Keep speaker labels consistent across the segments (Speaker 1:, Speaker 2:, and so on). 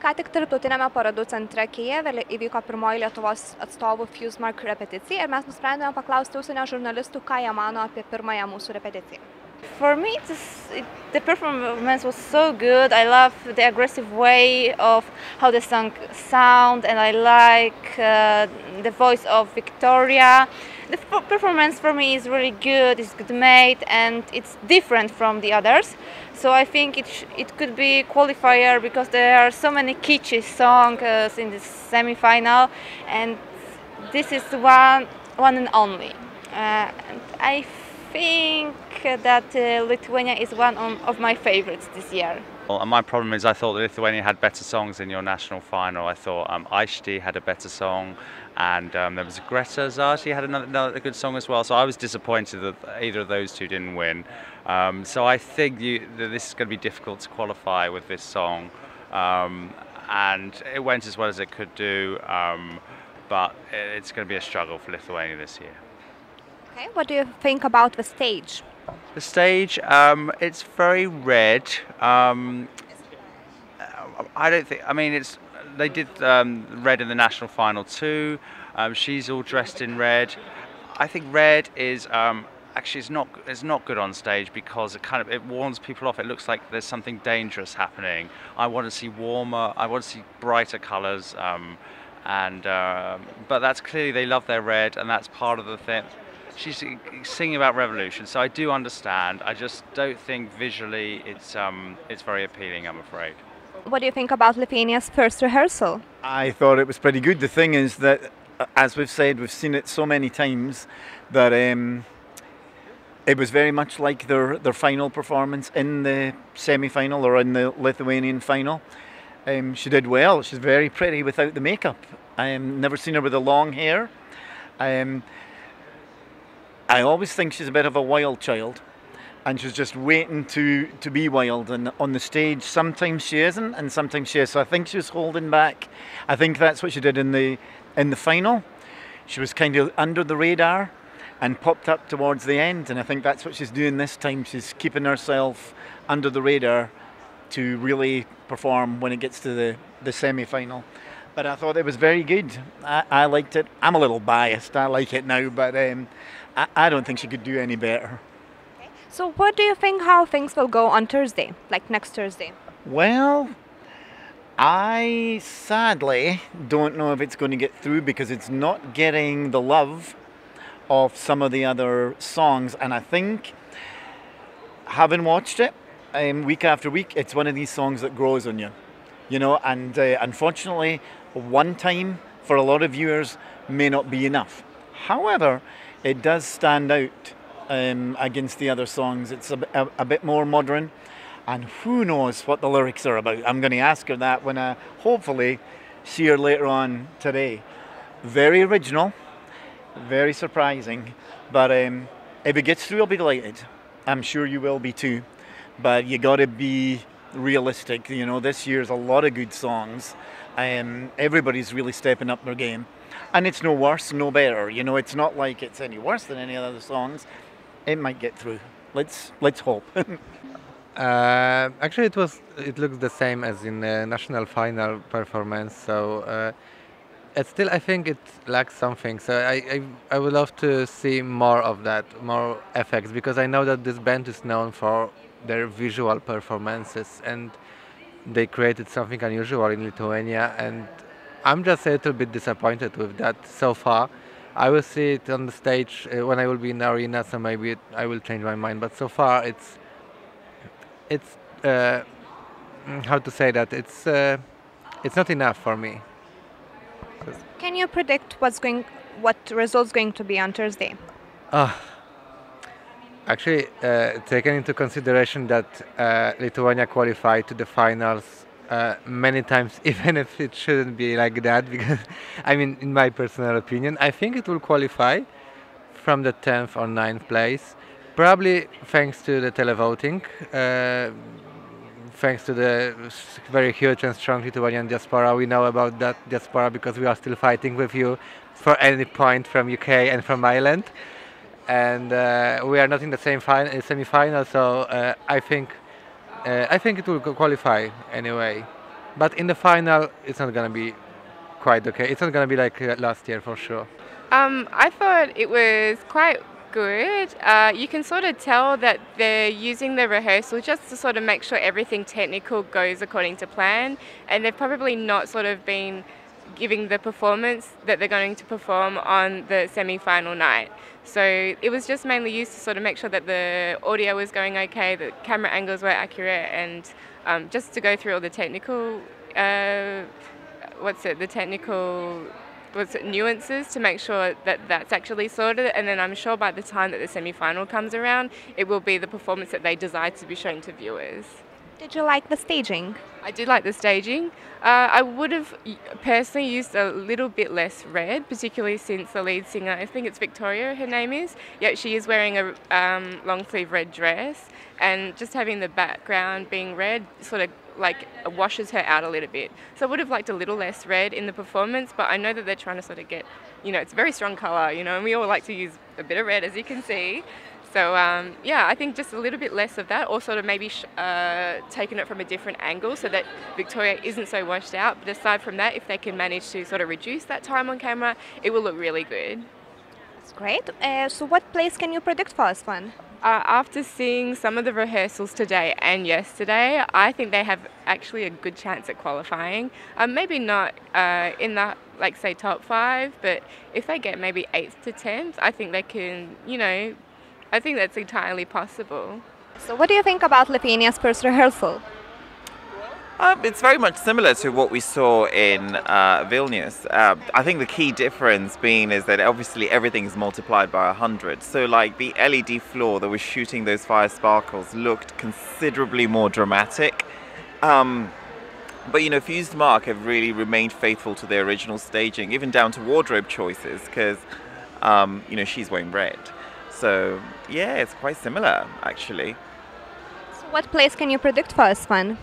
Speaker 1: Ką tik Tarptautiniame parodų centre Kijeve įvyko pirmoji Lietuvos atstovų Fusedmarc repeticija ir mes nusprendėme paklausti užsienio žurnalistų, ką jie mano apie pirmąją mūsų repeticiją.
Speaker 2: For me, the performance was so good. I love the aggressive way of how the song sound, and I like the voice of Victoria. The performance for me is really good. It's good made, and it's different from the others. So I think it could be qualifier because there are so many kitschy songs in the semi-final, and this is one and only. And I think that Lithuania is one of my favorites this year.
Speaker 3: Well, and my problem is I thought that Lithuania had better songs in your national final. I thought Aishti had a better song, and there was Greta Zati had another good song as well. So I was disappointed that either of those two didn't win. So I think that this is going to be difficult to qualify with this song. And it went as well as it could do, but it's going to be a struggle for Lithuania this year.
Speaker 1: Okay, what do you think about the stage?
Speaker 3: The stage, it's very red. I don't think. I mean, they did red in the national final too. She's all dressed in red. I think red is actually it's not good on stage because it warns people off. It looks like there's something dangerous happening. I want to see warmer. I want to see brighter colours. But that's clearly they love their red, and that's part of the thing. She's singing about revolution, so I do understand. I just don't think visually it's very appealing, I'm afraid.
Speaker 1: What do you think about Lithuania's first rehearsal?
Speaker 4: I thought it was pretty good. The thing is that, as we've said, we've seen it so many times that it was very much like their final performance in the semi-final or in the Lithuanian final. She did well. She's very pretty without the makeup. Never seen her with the long hair. I always think she's a bit of a wild child, and she's just waiting to be wild. And on the stage, sometimes she isn't, and sometimes she is. So I think she was holding back. I think that's what she did in the final. She was kind of under the radar and popped up towards the end. And I think that's what she's doing this time. She's keeping herself under the radar to really perform when it gets to the semi-final. But I thought it was very good. I liked it. I'm a little biased. I like it now, but I don't think she could do any better.
Speaker 1: Okay. So what do you think how things will go on Thursday, like next Thursday?
Speaker 4: Well, I sadly don't know if it's going to get through because it's not getting the love of some of the other songs. And I think, having watched it week after week, it's one of these songs that grows on you. You know, and unfortunately, one time for a lot of viewers may not be enough. However, it does stand out against the other songs. It's a bit more modern, and who knows what the lyrics are about. I'm going to ask her that when I hopefully see her later on today. Very original, very surprising, but if it gets through, I'll be delighted. I'm sure you will be too, but you got to be realistic. You know, this year's a lot of good songs. Everybody's really stepping up their game. And it's no worse, no better. You know, it's not like it's any worse than any other songs. It might get through. Let's hope.
Speaker 5: Actually, it looks the same as in the national final performance. So still, I think it lacks something. So I would love to see more of that, more effects, because I know that this band is known for their visual performances, and they created something unusual in Lithuania, and I'm just a little bit disappointed with that so far. I will see it on the stage when I will be in the arena, so maybe I will change my mind. But so far, it's how to say that it's not enough for me.
Speaker 1: Can you predict what results going to be on Thursday?
Speaker 5: Actually, taking into consideration that Lithuania qualified to the finals many times, even if it shouldn't be like that, because, I mean, in my personal opinion, I think it will qualify from the 10th or 9th place, probably thanks to the televoting, thanks to the very huge and strong Lithuanian diaspora. We know about that diaspora because we are still fighting with you for any point from UK and from Ireland. And we are not in the same semi-final, so I think it will qualify anyway. But in the final, it's not gonna be quite okay. It's not gonna be like last year for sure.
Speaker 6: I thought it was quite good. You can sort of tell that they're using the rehearsal just to sort of make sure everything technical goes according to plan, and they've probably not sort of been giving the performance that they're going to perform on the semi-final night. So it was just mainly used to sort of make sure that the audio was going okay, the camera angles were accurate, and just to go through all the technical nuances to make sure that that's actually sorted. And then I'm sure by the time that the semi-final comes around, it will be the performance that they desire to be shown to viewers.
Speaker 1: Did you like the staging?
Speaker 6: I did like the staging. I would have personally used a little bit less red, particularly since the lead singer, I think it's Victoria, her name is. Yeah, she is wearing a long sleeve red dress, and just having the background being red sort of like washes her out a little bit. So I would have liked a little less red in the performance, but I know that they're trying to sort of get, it's a very strong colour, and we all like to use a bit of red, as you can see. So yeah, I think just a little bit less of that, or sort of maybe taking it from a different angle so that Victoria isn't so washed out. But aside from that, if they can manage to sort of reduce that time on camera, it will look really good.
Speaker 1: That's great. So what place can you predict for us, Van?
Speaker 6: After seeing some of the rehearsals today and yesterday, I think they have actually a good chance at qualifying. Maybe not in the, say, top 5, but if they get maybe 8th to 10th, I think they can, I think that's entirely possible.
Speaker 1: So what do you think about Lithuania's first rehearsal?
Speaker 7: It's very much similar to what we saw in Vilnius. I think the key difference being is that obviously everything's multiplied by 100. So like the LED floor that was shooting those fire sparkles looked considerably more dramatic. But Fusedmarc have really remained faithful to their original staging, even down to wardrobe choices, because she's wearing red. So yeah, it's quite similar actually.
Speaker 1: So what place can you predict for us, Van?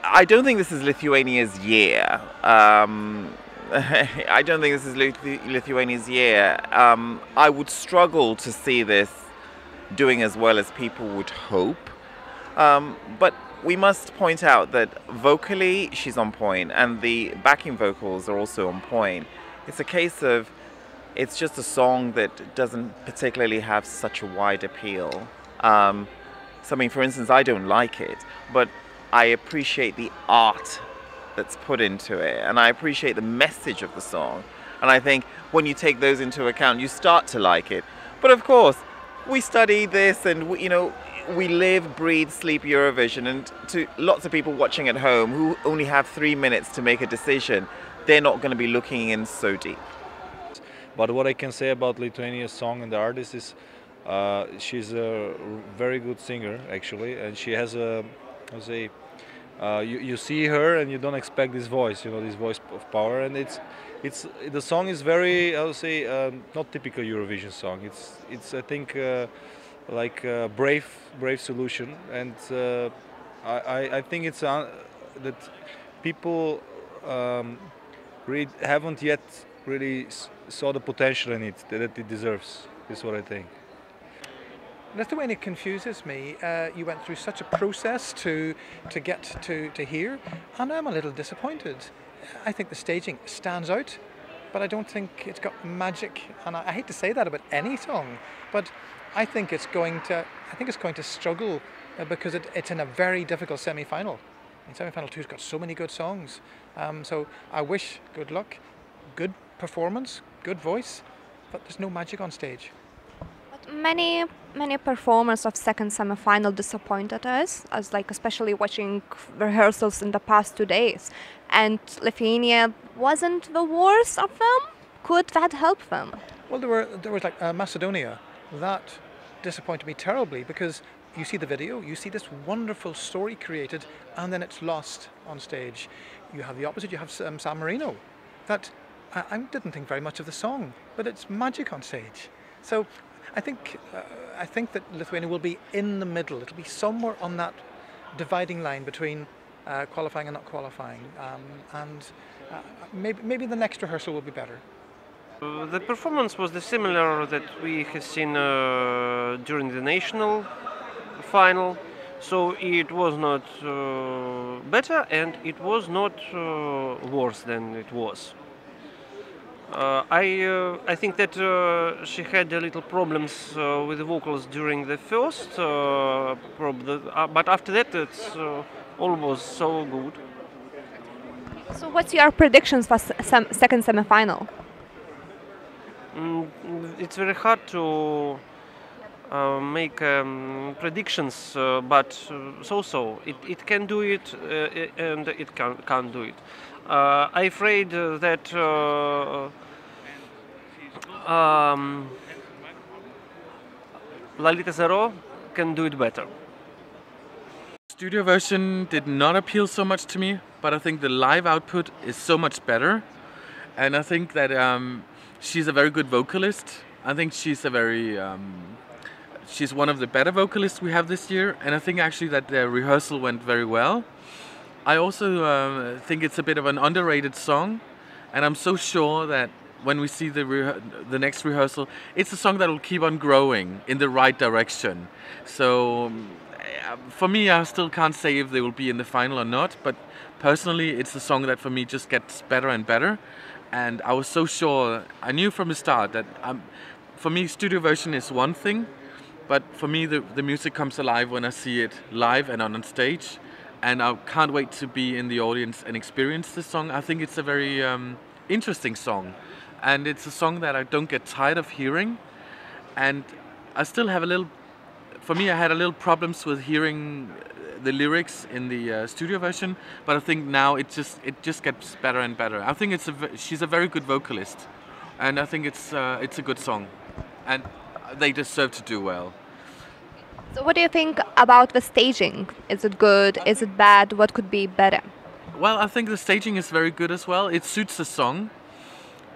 Speaker 7: I don't think this is Lithuania's year. I don't think this is Lithuania's year. I would struggle to see this doing as well as people would hope. But we must point out that vocally she's on point, and the backing vocals are also on point. It's a case of it's just a song that doesn't particularly have such a wide appeal. For instance, I don't like it, but I appreciate the art that's put into it, and I appreciate the message of the song. And I think when you take those into account, you start to like it. But of course, we study this, and we live, breathe, sleep Eurovision, and to lots of people watching at home who only have 3 minutes to make a decision, they're not going to be looking in so deep.
Speaker 8: But what I can say about Lithuania's song and the artist is she's a very good singer actually, and she has you see her and you don't expect this voice, this voice of power, and the song is very, not typical Eurovision song. It's I think like a brave solution, and I think it's that people really haven't yet really saw the potential in it that it deserves. Is what I think.
Speaker 9: Lithuania confuses me. You went through such a process to get to here, and I'm a little disappointed. I think the staging stands out, but I don't think it's got magic. And I hate to say that about any song, but I think it's going to struggle because it's in a very difficult semi-final. And semi-final 2's got so many good songs. So I wish good luck, good performance, good voice, but there's no magic on stage.
Speaker 1: Many performers of second semi-final disappointed us, especially watching rehearsals in the past 2 days. And Lithuania wasn't the worst of them. Could that help them?
Speaker 9: Well, there was like Macedonia. That disappointed me terribly because you see the video, you see this wonderful story created, and then it's lost on stage. You have the opposite. You have San Marino. That I didn't think very much of the song, but it's magic on stage. So I think that Lithuania will be in the middle. It'll be somewhere on that dividing line between qualifying and not qualifying, and maybe the next rehearsal will be better.
Speaker 10: The performance was the similar that we have seen during the national final. So it was not better and it was not worse than it was. I think that she had a little problems with the vocals during the first, but after that it's almost so good.
Speaker 1: So what's your predictions for second semi-final?
Speaker 10: It's very hard to make predictions, but so it can do it and it can't do it. I'm afraid that Lalita Zero can do it better.
Speaker 11: Studio version did not appeal so much to me, but I think the live output is so much better, and I think that she's a very good vocalist. I think she's she's one of the better vocalists we have this year, and I think actually that the rehearsal went very well. I also think it's a bit of an underrated song, and I'm so sure that when we see the next rehearsal, it's a song that will keep on growing in the right direction. So for me, I still can't say if they will be in the final or not, but personally it's a song that for me just gets better and better. And I was so sure, I knew from the start that for me studio version is one thing, but for me the music comes alive when I see it live and on stage. And I can't wait to be in the audience and experience this song. I think it's a very interesting song. And it's a song that I don't get tired of hearing. And I still have for me I had a little problems with hearing the lyrics in the studio version, but I think now it just gets better and better. I think she's a very good vocalist, and I think it's a good song, and they deserve to do well.
Speaker 1: So what do you think about the staging? Is it good? Is it bad? What could be better?
Speaker 11: Well, I think the staging is very good as well. It suits the song.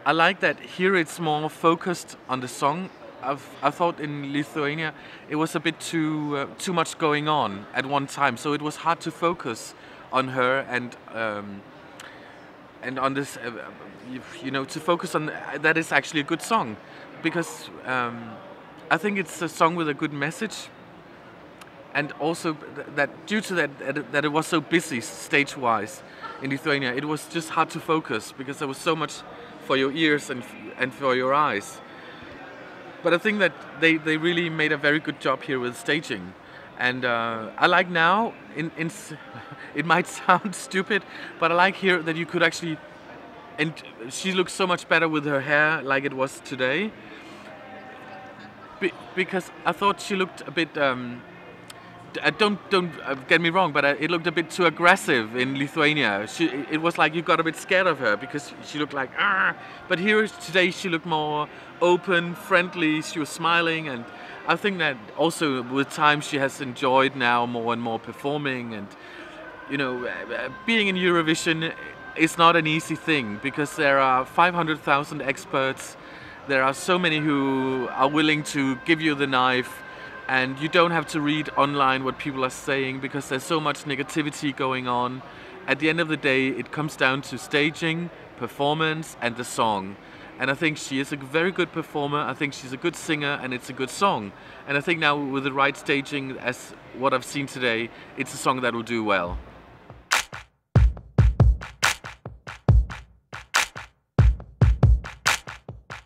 Speaker 11: I like that here it's more focused on the song. I thought in Lithuania it was a bit too much going on at one time, so it was hard to focus on her and on this, to focus on that is actually a good song, because I think it's a song with a good message, and also that due to that it was so busy stage-wise in Lithuania, it was just hard to focus because there was so much for your ears and for your eyes. But I think that they really made a very good job here with staging. And I like now, it might sound stupid, but I like here that you could actually, and she looks so much better with her hair like it was today. Because I thought she looked a bit, don't get me wrong, but it looked a bit too aggressive in Lithuania. It was like you got a bit scared of her because she looked like, ah. But here today she looked more open, friendly, she was smiling, and I think that also with time she has enjoyed now more and more performing, and being in Eurovision is not an easy thing because there are 500,000 experts, there are so many who are willing to give you the knife, and you don't have to read online what people are saying because there's so much negativity going on. At the end of the day, it comes down to staging, performance, and the song. And I think she is a very good performer, I think she's a good singer, and it's a good song. And I think now with the right staging, as what I've seen today, it's a song that will do well.